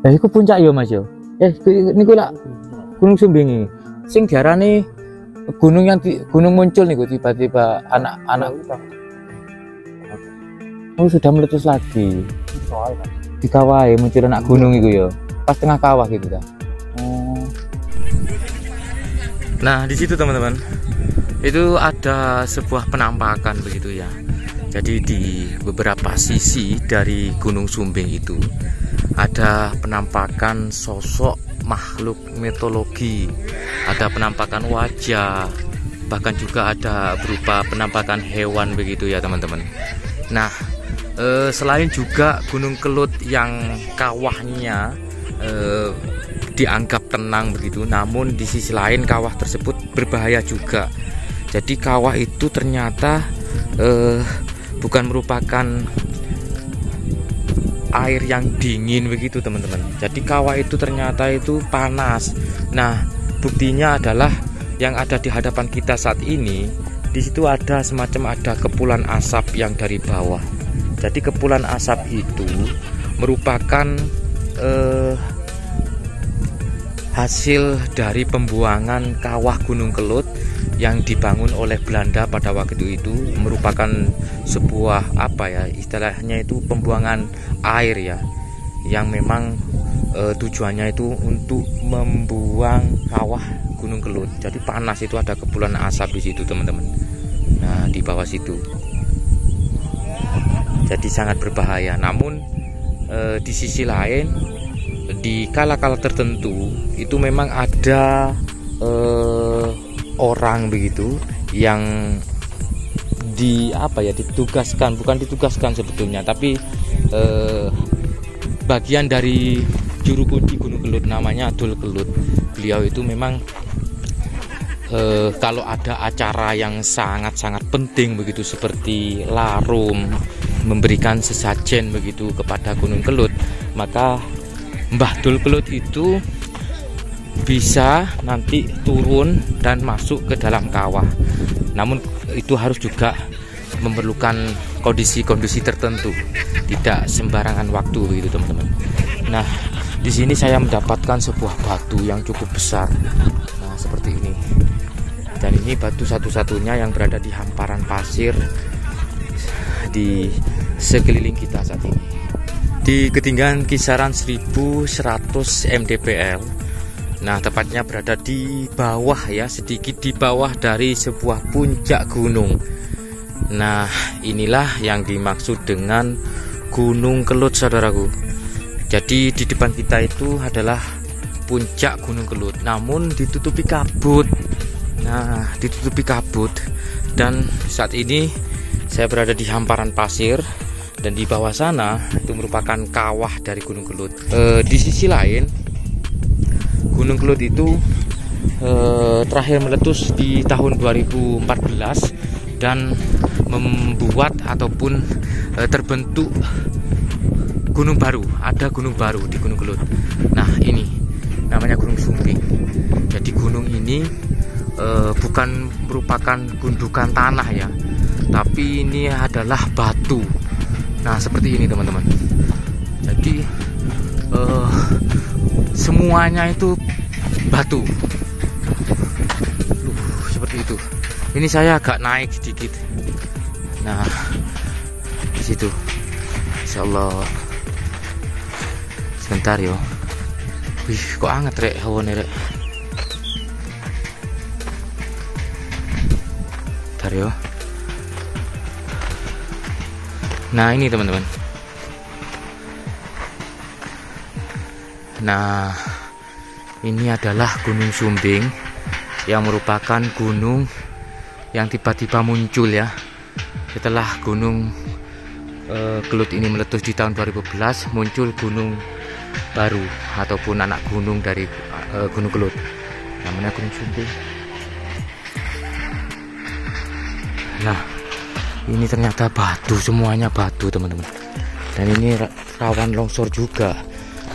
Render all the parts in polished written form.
Iku puncak yo Mas yo. Niku lah Gunung Sumbing iki. Sing diarani gunung yang gunung muncul niku tiba-tiba anak-anak. Oh, sudah meletus lagi. Di kawah muncul anak gunung itu ya. Pas tengah kawah gitu dah. Oh. Nah, di situ teman-teman. Itu ada sebuah penampakan begitu ya. Jadi di beberapa sisi dari Gunung Sumbing itu ada penampakan sosok makhluk mitologi, ada penampakan wajah, bahkan juga ada berupa penampakan hewan begitu ya teman-teman. Nah, selain juga Gunung Kelut yang kawahnya dianggap tenang begitu, namun di sisi lain kawah tersebut berbahaya juga. Jadi kawah itu ternyata bukan merupakan air yang dingin begitu teman-teman. Jadi kawah itu ternyata itu panas. Nah, buktinya adalah yang ada di hadapan kita saat ini. Di situ ada semacam kepulan asap yang dari bawah. Jadi kepulan asap itu merupakan hasil dari pembuangan kawah Gunung Kelut yang dibangun oleh Belanda pada waktu itu, merupakan sebuah istilahnya itu pembuangan air ya, yang memang tujuannya itu untuk membuang kawah Gunung Kelut. Jadi panas, itu ada kepulan asap di situ teman-teman. Nah, di bawah situ. Jadi sangat berbahaya. Namun di sisi lain, di kala-kala tertentu itu memang ada orang begitu yang ditugaskan, bukan ditugaskan sebetulnya, tapi bagian dari juru kunci Gunung Kelut, namanya Adul Kelut. Beliau itu memang kalau ada acara yang sangat-sangat penting begitu, seperti larum, memberikan sesajen begitu kepada Gunung Kelut, maka Mbah Dul Kelut itu bisa nanti turun dan masuk ke dalam kawah. Namun itu harus juga memerlukan kondisi-kondisi tertentu, tidak sembarangan waktu begitu teman-teman. Nah, di sini saya mendapatkan sebuah batu yang cukup besar. Nah, seperti ini. Dan ini batu satu-satunya yang berada di hamparan pasir di sekeliling kita saat ini. Di ketinggian kisaran 1100 mdpl. Nah, tepatnya berada di bawah ya, sedikit di bawah dari sebuah puncak gunung. Nah, inilah yang dimaksud dengan Gunung Kelut, saudaraku. Jadi di depan kita itu adalah puncak Gunung Kelut, namun ditutupi kabut. Nah, ditutupi kabut. Dan saat ini saya berada di hamparan pasir, dan di bawah sana itu merupakan kawah dari Gunung Kelut. Di sisi lain, Gunung Kelut itu terakhir meletus di tahun 2014 dan membuat ataupun terbentuk gunung baru. Ada gunung baru di Gunung Kelut. Nah, ini namanya Gunung Sumbing. Jadi gunung ini bukan merupakan gundukan tanah ya, tapi ini adalah batu. Nah, seperti ini teman-teman. Jadi semuanya itu batu. Seperti itu. Ini saya agak naik sedikit. Nah, di situ. Insyaallah. Sebentar yo. Wih, kok anget rek hawane rek. Bentar yo. Nah, ini teman-teman. Nah, ini adalah Gunung Sumbing yang merupakan gunung yang tiba-tiba muncul ya, setelah Gunung Kelut ini meletus di tahun 2011, muncul gunung baru ataupun anak gunung dari Gunung Kelut, namanya Gunung Sumbing. Nah, ini ternyata batu, semuanya batu teman-teman, dan ini rawan longsor juga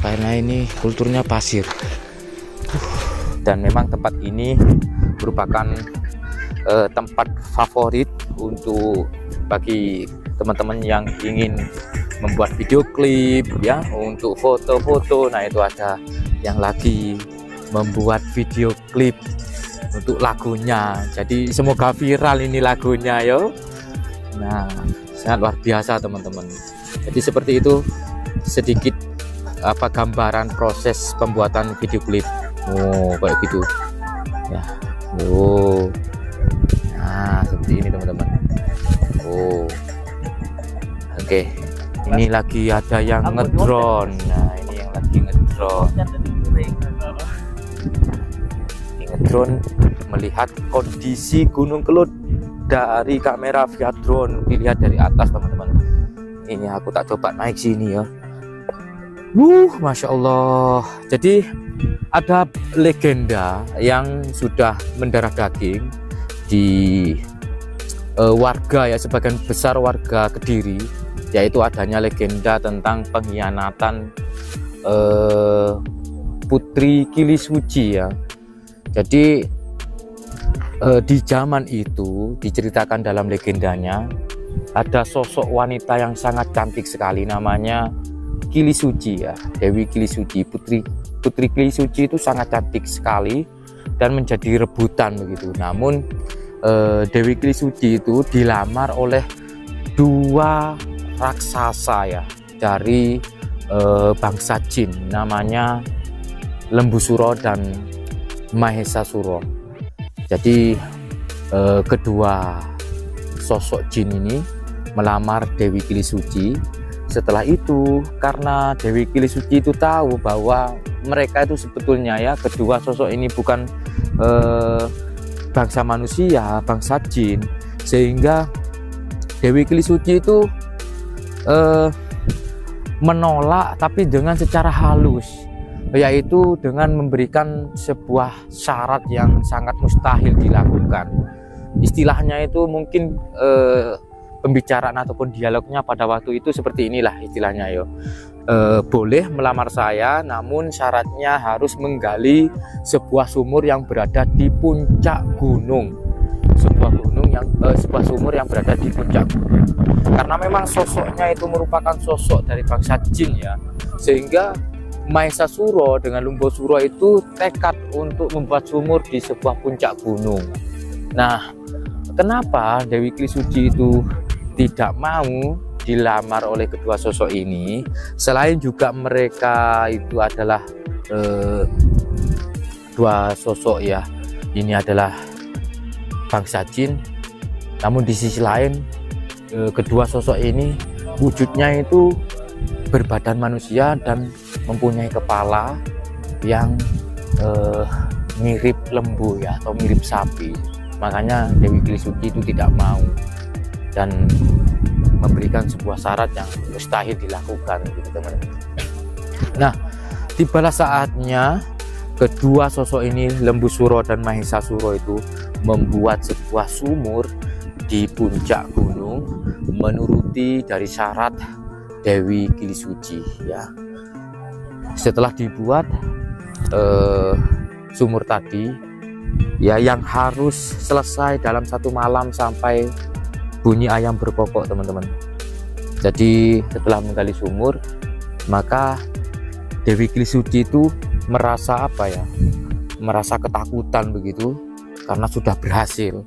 karena ini kulturnya pasir. Dan memang tempat ini merupakan tempat favorit untuk bagi teman-teman yang ingin membuat video klip ya, untuk foto-foto. Nah itu ada yang lagi membuat video klip untuk lagunya, jadi semoga viral ini lagunya yo. Nah sangat luar biasa teman-teman. Jadi seperti itu sedikit gambaran proses pembuatan video klip. Oh kayak gitu ya. Oh nah seperti ini teman-teman. Oh oke. Ini lagi ada yang ngedrone. Nah ini yang lagi ngedrone. Ini ngedrone melihat kondisi Gunung Kelut dari kamera via drone, dilihat dari atas teman-teman. Ini aku tak coba naik sini ya. Masya Allah. Jadi ada legenda yang sudah mendarah daging di warga ya, sebagian besar warga Kediri, yaitu adanya legenda tentang pengkhianatan Putri Kilisuci ya. Jadi di zaman itu diceritakan dalam legendanya ada sosok wanita yang sangat cantik sekali, namanya Kilisuci ya, Dewi Kilisuci. Putri Kilisuci itu sangat cantik sekali dan menjadi rebutan begitu. Namun Dewi Kilisuci itu dilamar oleh dua raksasa ya dari bangsa jin, namanya Lembusuro dan Mahesasuro. Jadi kedua sosok jin ini melamar Dewi Kilisuci. Setelah itu, karena Dewi Kilisuci itu tahu bahwa mereka itu sebetulnya ya, kedua sosok ini bukan bangsa manusia, bangsa jin, sehingga Dewi Kilisuci itu menolak, tapi dengan secara halus, yaitu dengan memberikan sebuah syarat yang sangat mustahil dilakukan. Istilahnya itu mungkin pembicaraan ataupun dialognya pada waktu itu seperti inilah istilahnya yo. Boleh melamar saya, namun syaratnya harus menggali sebuah sumur yang berada di puncak gunung. Sebuah sumur yang berada di puncak gunung. Karena memang sosoknya itu merupakan sosok dari bangsa jin ya, sehingga Mahesasuro dengan Lembusuro itu tekad untuk membuat sumur di sebuah puncak gunung. Nah, kenapa Dewi Kilisuci itu tidak mau dilamar oleh kedua sosok ini? Selain juga mereka itu adalah dua sosok ya, ini adalah bangsa jin, namun di sisi lain kedua sosok ini wujudnya itu berbadan manusia dan mempunyai kepala yang mirip lembu ya, atau mirip sapi. Makanya Dewi Kilisuci itu tidak mau dan memberikan sebuah syarat yang mustahil dilakukan gitu teman-teman. Nah, tibalah saatnya kedua sosok ini, Lembusuro dan Mahesasuro, itu membuat sebuah sumur di puncak gunung menuruti dari syarat Dewi Kilisuci ya. Setelah dibuat sumur tadi ya, yang harus selesai dalam satu malam sampai bunyi ayam berkokok teman-teman. Jadi setelah menggali sumur, maka Dewi Kilisuci itu merasa merasa ketakutan begitu, karena sudah berhasil.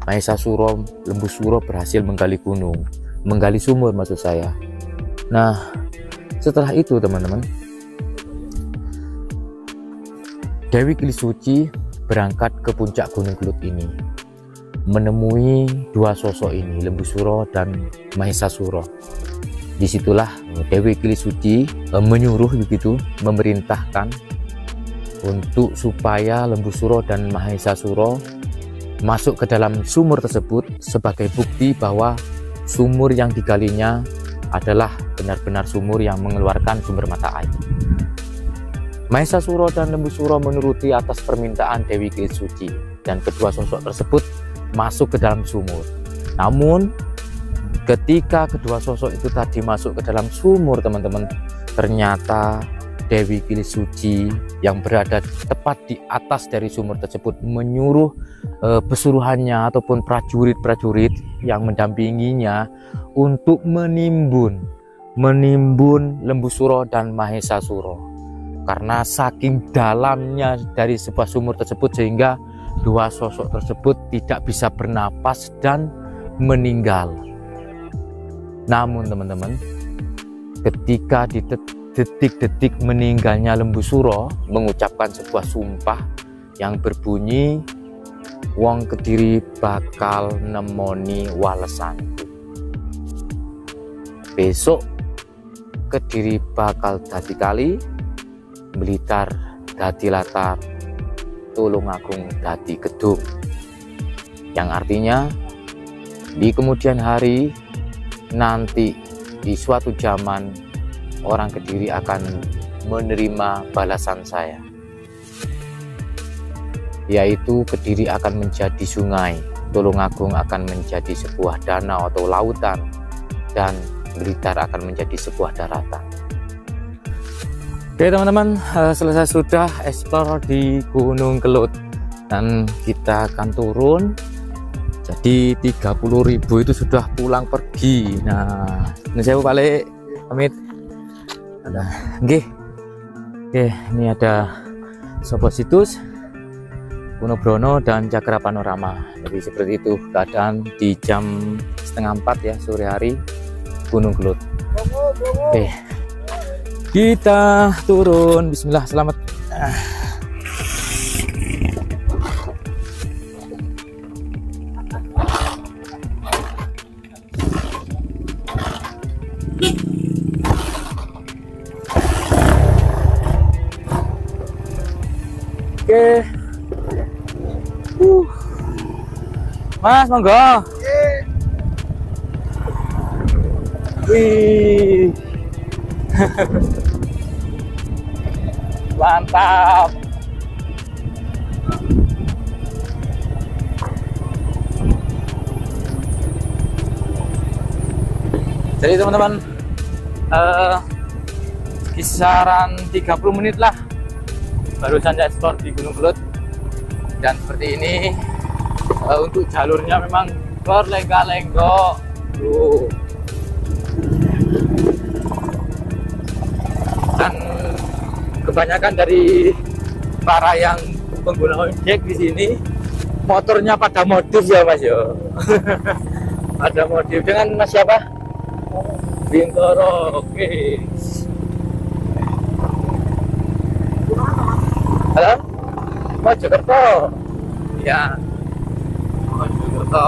Mahesasuro, Lembusuro berhasil menggali sumur maksud saya. Nah setelah itu teman-teman, Dewi Kilisuci berangkat ke puncak Gunung Kelut ini, menemui dua sosok ini, Lembusuro dan Mahesasuro. Disitulah Dewi Kilisuci menyuruh begitu, memerintahkan untuk supaya Lembusuro dan Mahesasuro masuk ke dalam sumur tersebut sebagai bukti bahwa sumur yang digalinya adalah benar-benar sumur yang mengeluarkan sumber mata air. Mahesasuro dan Lembusuro menuruti atas permintaan Dewi Kilisuci, dan kedua sosok tersebut masuk ke dalam sumur. Namun ketika kedua sosok itu tadi masuk ke dalam sumur teman-teman, ternyata Dewi Kilisuci yang berada tepat di atas dari sumur tersebut menyuruh pesuruhannya ataupun prajurit-prajurit yang mendampinginya untuk menimbun menimbun Lembu Suro dan Mahesa Suro, karena saking dalamnya dari sebuah sumur tersebut sehingga dua sosok tersebut tidak bisa bernapas dan meninggal. Namun teman-teman, ketika di detik-detik meninggalnya Lembu Suro mengucapkan sebuah sumpah yang berbunyi, wong Kediri bakal nemoni walesanku. Besok Kediri bakal dadi kali, Blitar dadi latar, Tulungagung dadi gedung. Yang artinya di kemudian hari nanti di suatu zaman orang Kediri akan menerima balasan saya, yaitu Kediri akan menjadi sungai, Tulungagung akan menjadi sebuah danau atau lautan, dan Blitar akan menjadi sebuah daratan. Oke teman-teman, selesai sudah eksplor di Gunung Kelut dan kita akan turun. Jadi 30.000 itu sudah pulang pergi. Nah, ini saya balik pamit. Ada nggih. Oke, ini ada Sopositus, Gunung Brono dan Cakra Panorama. Jadi seperti itu keadaan di jam 3:30 ya sore hari Gunung Kelut. Oke, kita turun. Bismillah, selamat. Oke. Mas, monggo. Wih. Mantap. Jadi teman-teman, kisaran 30 menit lah barusan saya eksplor di Gunung Kelut. Dan seperti ini, untuk jalurnya memang berlenggak-lenggok tuh. Dan kebanyakan dari para yang pengguna ojek di sini motornya pada modif ya Mas yo. Ada modif dengan Mas siapa? Bintoro. Oke. Halo? Mojokerto. Ya. Mojokerto.